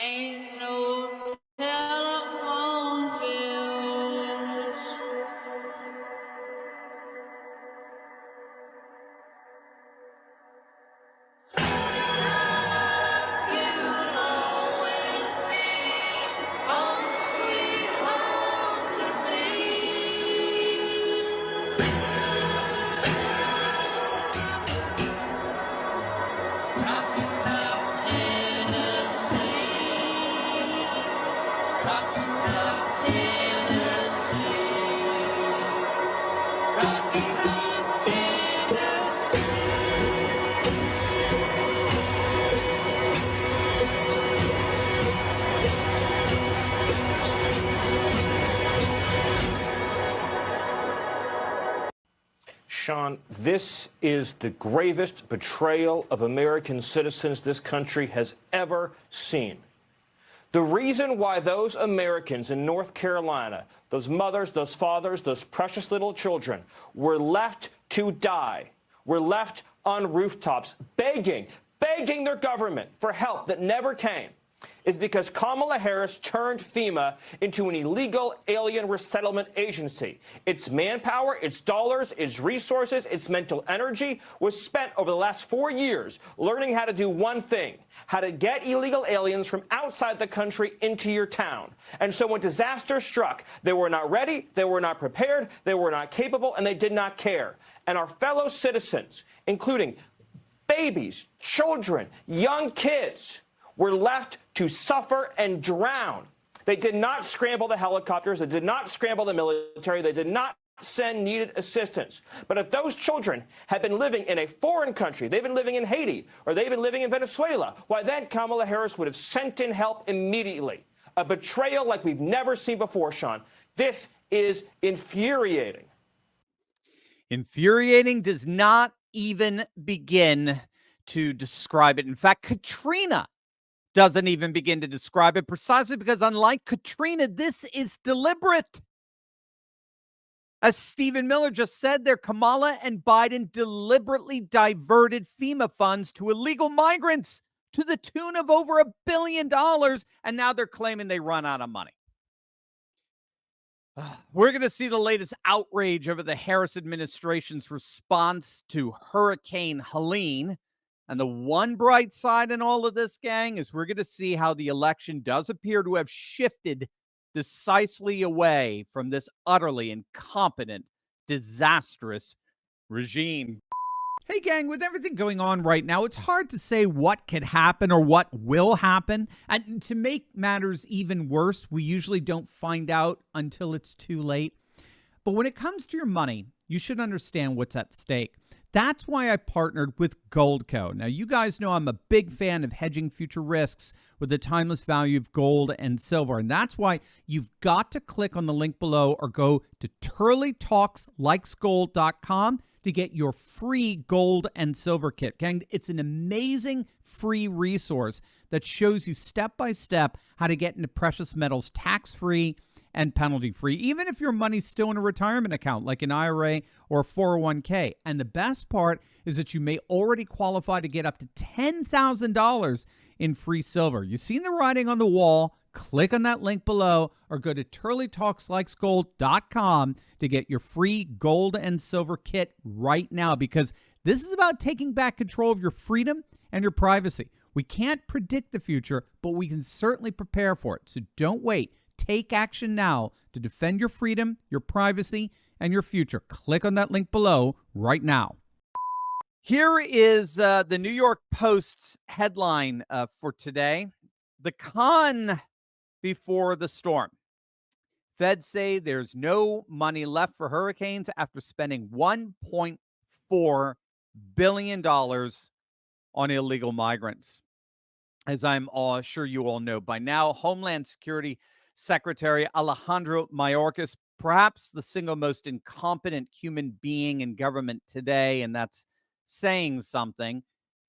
Ain't no telephone bills. You'll always be home sweet home to me. Talking about Tennessee. Talking about Tennessee. Talking about Tennessee. Sean, this is the gravest betrayal of American citizens this country has ever seen. The reason why those Americans in North Carolina, those mothers, those fathers, those precious little children, were left to die, were left on rooftops begging their government for help that never came, is because Kamala Harris turned FEMA into an illegal alien resettlement agency. Its manpower, its dollars, its resources, its mental energy was spent over the last 4 years learning how to do one thing, how to get illegal aliens from outside the country into your town. And so when disaster struck, they were not ready, they were not prepared, they were not capable, and they did not care. And our fellow citizens, including babies, children, young kids, were left to suffer and drown. They did not scramble the helicopters. They did not scramble the military. They did not send needed assistance. But if those children had been living in a foreign country, they've been living in Haiti, or they've been living in Venezuela, why then Kamala Harris would have sent in help immediately. A betrayal like we've never seen before, Sean. This is infuriating. Infuriating does not even begin to describe it. In fact, Katrina doesn't even begin to describe it, precisely because, unlike Katrina, this is deliberate. As Stephen Miller just said there, Kamala and Biden deliberately diverted FEMA funds to illegal migrants to the tune of over $1 billion, and now they're claiming they run out of money. We're going to see the latest outrage over the Harris administration's response to Hurricane Helene. And the one bright side in all of this, gang, is we're going to see how the election does appear to have shifted decisively away from this utterly incompetent, disastrous regime. Hey, gang, with everything going on right now, it's hard to say what could happen or what will happen. And to make matters even worse, we usually don't find out until it's too late. But when it comes to your money, you should understand what's at stake. That's why I partnered with Goldco. Now, you guys know I'm a big fan of hedging future risks with the timeless value of gold and silver. And that's why you've got to click on the link below or go to turleytalkslikesgold.com to get your free gold and silver kit. Gang, it's an amazing free resource that shows you step-by-step how to get into precious metals tax-free and penalty-free, even if your money's still in a retirement account like an IRA or a 401k. And the best part is that you may already qualify to get up to $10,000 in free silver. You've seen the writing on the wall. Click on that link below or go to turleytalkslikesgold.com to get your free gold and silver kit right now, because this is about taking back control of your freedom and your privacy. We can't predict the future, but we can certainly prepare for it. So don't wait. Take action now to defend your freedom, your privacy, and your future. Click on that link below right now. Here is the New York Post's headline for today. The con before the storm. Feds say there's no money left for hurricanes after spending $1.4 billion on illegal migrants. As I'm sure you all know by now, Homeland Security Secretary Alejandro Mayorkas, perhaps the single most incompetent human being in government today, and that's saying something.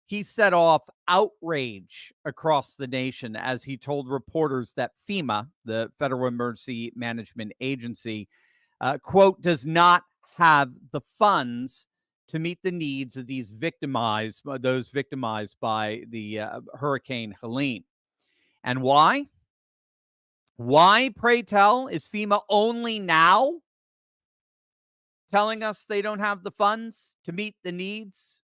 He set off outrage across the nation as he told reporters that FEMA, the Federal Emergency Management Agency, quote, does not have the funds to meet the needs of those victimized by the Hurricane Helene. And why? Why, pray tell, is FEMA only now telling us they don't have the funds to meet the needs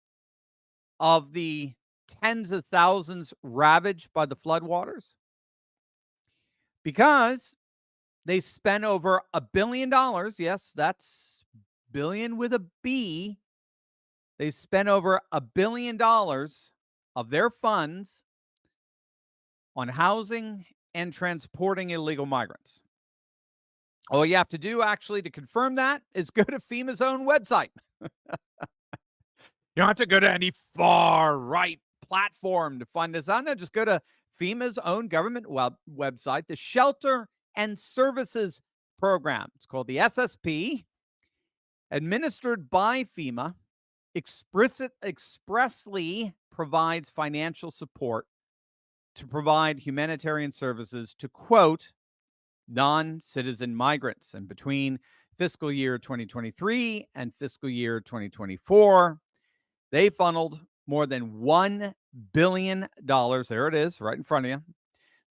of the tens of thousands ravaged by the floodwaters? Because they spent over $1 billion. Yes, that's billion with a B. They spent over $1 billion of their funds on housing and transporting illegal migrants. All you have to do, actually, to confirm that is go to FEMA's own website. You don't have to go to any far-right platform to find this out. No, just go to FEMA's own government website, the Shelter and Services Program. It's called the SSP, administered by FEMA, expressly provides financial support to provide humanitarian services to, quote, non-citizen migrants. And between fiscal year 2023 and fiscal year 2024, they funneled more than $1 billion. There it is, right in front of you.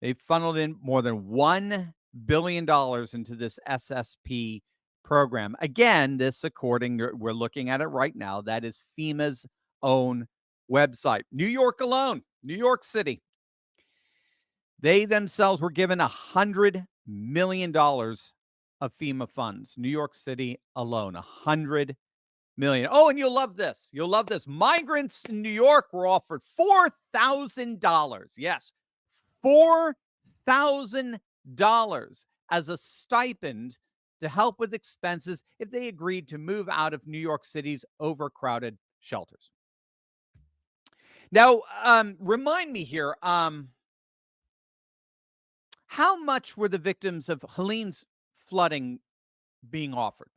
They funneled in more than $1 billion into this SSP program. Again, this, we're looking at it right now, that is FEMA's own website. New York alone, New York City, they themselves were given $100 million of FEMA funds. New York City alone, $100 million. Oh, and you'll love this. You'll love this. Migrants in New York were offered $4,000. Yes, $4,000 as a stipend to help with expenses if they agreed to move out of New York City's overcrowded shelters. Now, remind me here, how much were the victims of Helene's flooding being offered?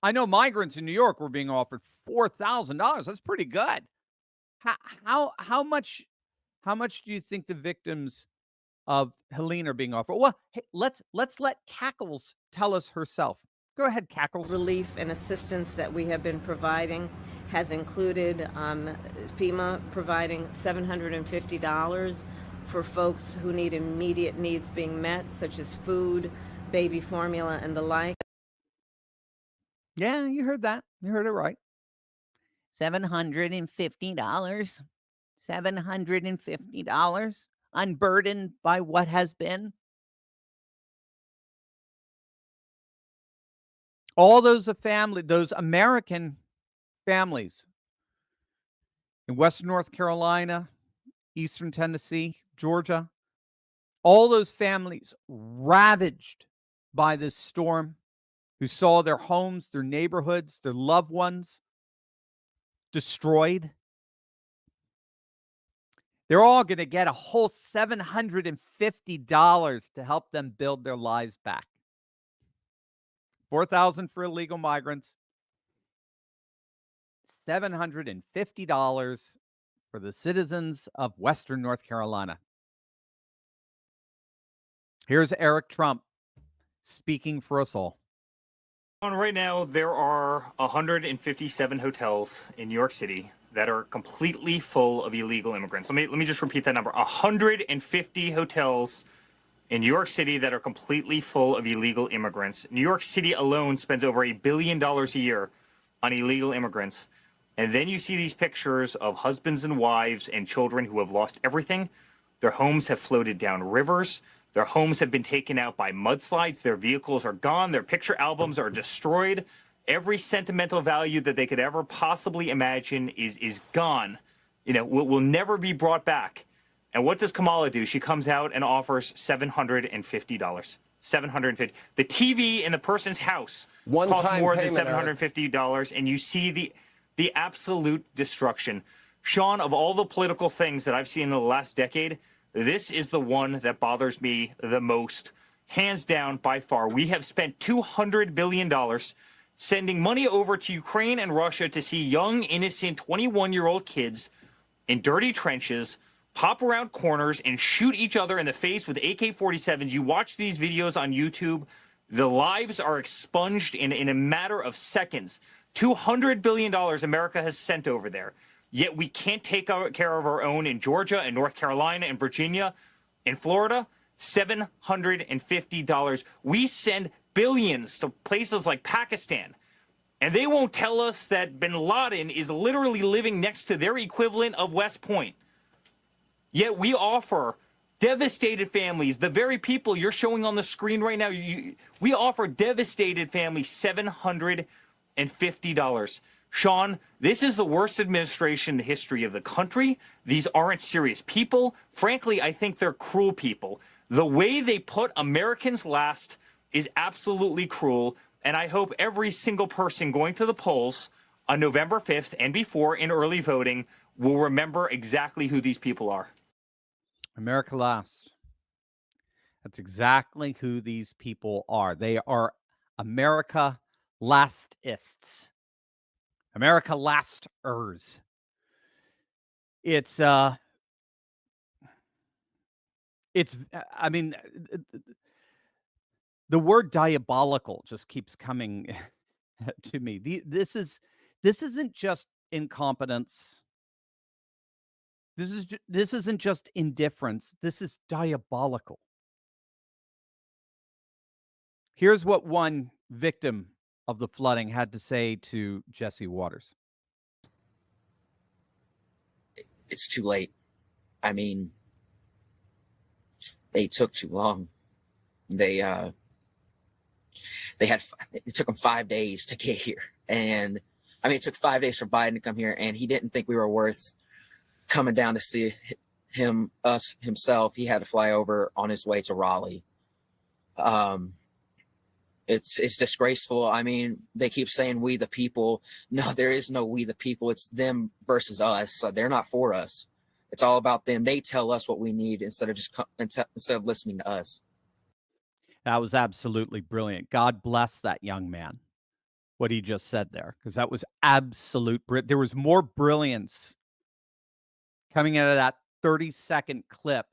I know migrants in New York were being offered $4,000. That's pretty good. How much do you think the victims of Helene are being offered? Well, hey, let's let Cackles tell us herself. Go ahead, Cackles. Relief and assistance that we have been providing has included FEMA providing $750 for folks who need immediate needs being met, such as food, baby formula, and the like. Yeah, you heard that. You heard it right. $750. $750 unburdened by what has been. All those American families in Western North Carolina, Eastern Tennessee, Georgia, all those families ravaged by this storm, who saw their homes, their neighborhoods, their loved ones destroyed. They're all going to get a whole $750 to help them build their lives back. $4,000 for illegal migrants, $750 for the citizens of Western North Carolina. Here's Eric Trump speaking for us all. Right now, there are 157 hotels in New York City that are completely full of illegal immigrants. Let me just repeat that number. 150 hotels in New York City that are completely full of illegal immigrants. New York City alone spends over $1 billion a year on illegal immigrants. And then you see these pictures of husbands and wives and children who have lost everything. Their homes have floated down rivers. Their homes have been taken out by mudslides. Their vehicles are gone. Their picture albums are destroyed. Every sentimental value that they could ever possibly imagine is gone. You know, will never be brought back. And what does Kamala do? She comes out and offers $750. $750. The TV in the person's house costs more than $750, and you see the absolute destruction. Sean, of all the political things that I've seen in the last decade, this is the one that bothers me the most. Hands down, by far. We have spent $200 billion sending money over to Ukraine and Russia to see young, innocent 21-year-old kids in dirty trenches pop around corners and shoot each other in the face with AK-47s. You watch these videos on YouTube, the lives are expunged in a matter of seconds. $200 billion America has sent over there. yet we can't take care of our own in Georgia and North Carolina and Virginia and Florida. $750. We send billions to places like Pakistan, and they won't tell us that bin Laden is literally living next to their equivalent of West Point. Yet we offer devastated families, the very people you're showing on the screen right now, we offer devastated families $750. Sean, this is the worst administration in the history of the country. These aren't serious people. Frankly, I think they're cruel people. The way they put Americans last is absolutely cruel, and I hope every single person going to the polls on November 5th and before in early voting will remember exactly who these people are. America last. That's exactly who these people are. They are America lastists. America lasters. It's I mean, the word diabolical just keeps coming to me. This isn't just incompetence. This isn't just indifference. This is diabolical. Here's what one victim of the flooding had to say to Jesse Waters. It's too late. I mean, they took too long. It took them 5 days to get here. And I mean, it took 5 days for Biden to come here, and he didn't think we were worth coming down to see us himself. He had to fly over on his way to Raleigh. It's disgraceful. I mean, they keep saying we the people. No, there is no we the people. It's them versus us. So they're not for us. It's all about them. They tell us what we need instead of listening to us. That was absolutely brilliant. God bless that young man, what he just said there, because that was absolute. There was more brilliance coming out of that 30-second clip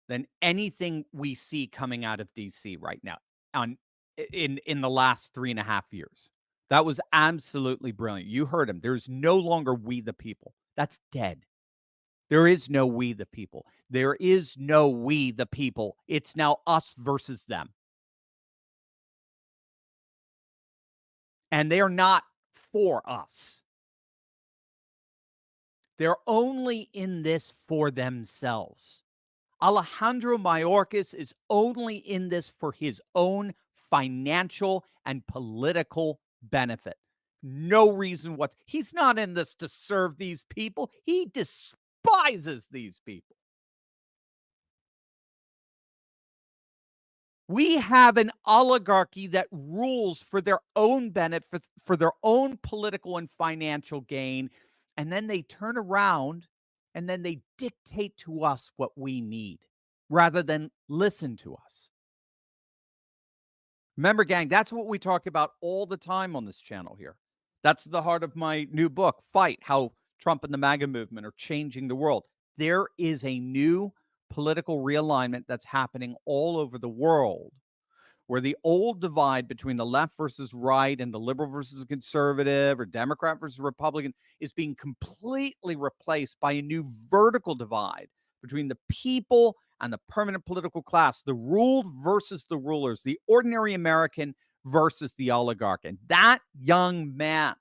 than anything we see coming out of D.C. right now in the last 3.5 years. That was absolutely brilliant. You heard him. There's no longer we the people. That's dead. There is no we the people. There is no we the people. It's now us versus them. And they are not for us. They're only in this for themselves. Alejandro Mayorkas is only in this for his own financial and political benefit. No reason what. He's not in this to serve these people. He despises these people. We have an oligarchy that rules for their own benefit, for their own political and financial gain, and then they turn around and then they dictate to us what we need rather than listen to us. Remember, gang, that's what we talk about all the time on this channel here. That's the heart of my new book, Fight, How Trump and the MAGA Movement Are Changing the World. There is a new political realignment that's happening all over the world, where the old divide between the left versus right and the liberal versus conservative or Democrat versus Republican is being completely replaced by a new vertical divide between the people and the permanent political class, the ruled versus the rulers, the ordinary American versus the oligarch. And that young man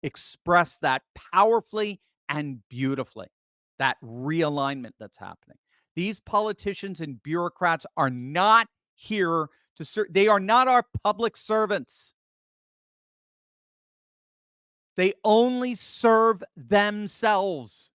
expressed that powerfully and beautifully, that realignment that's happening. These politicians and bureaucrats are not here to serve. They are not our public servants. They only serve themselves.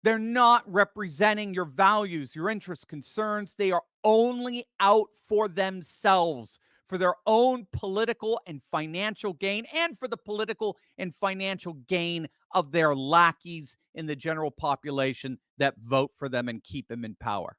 They're not representing your values, your interests, concerns. They are only out for themselves, for their own political and financial gain, and for the political and financial gain of their lackeys in the general population that vote for them and keep them in power.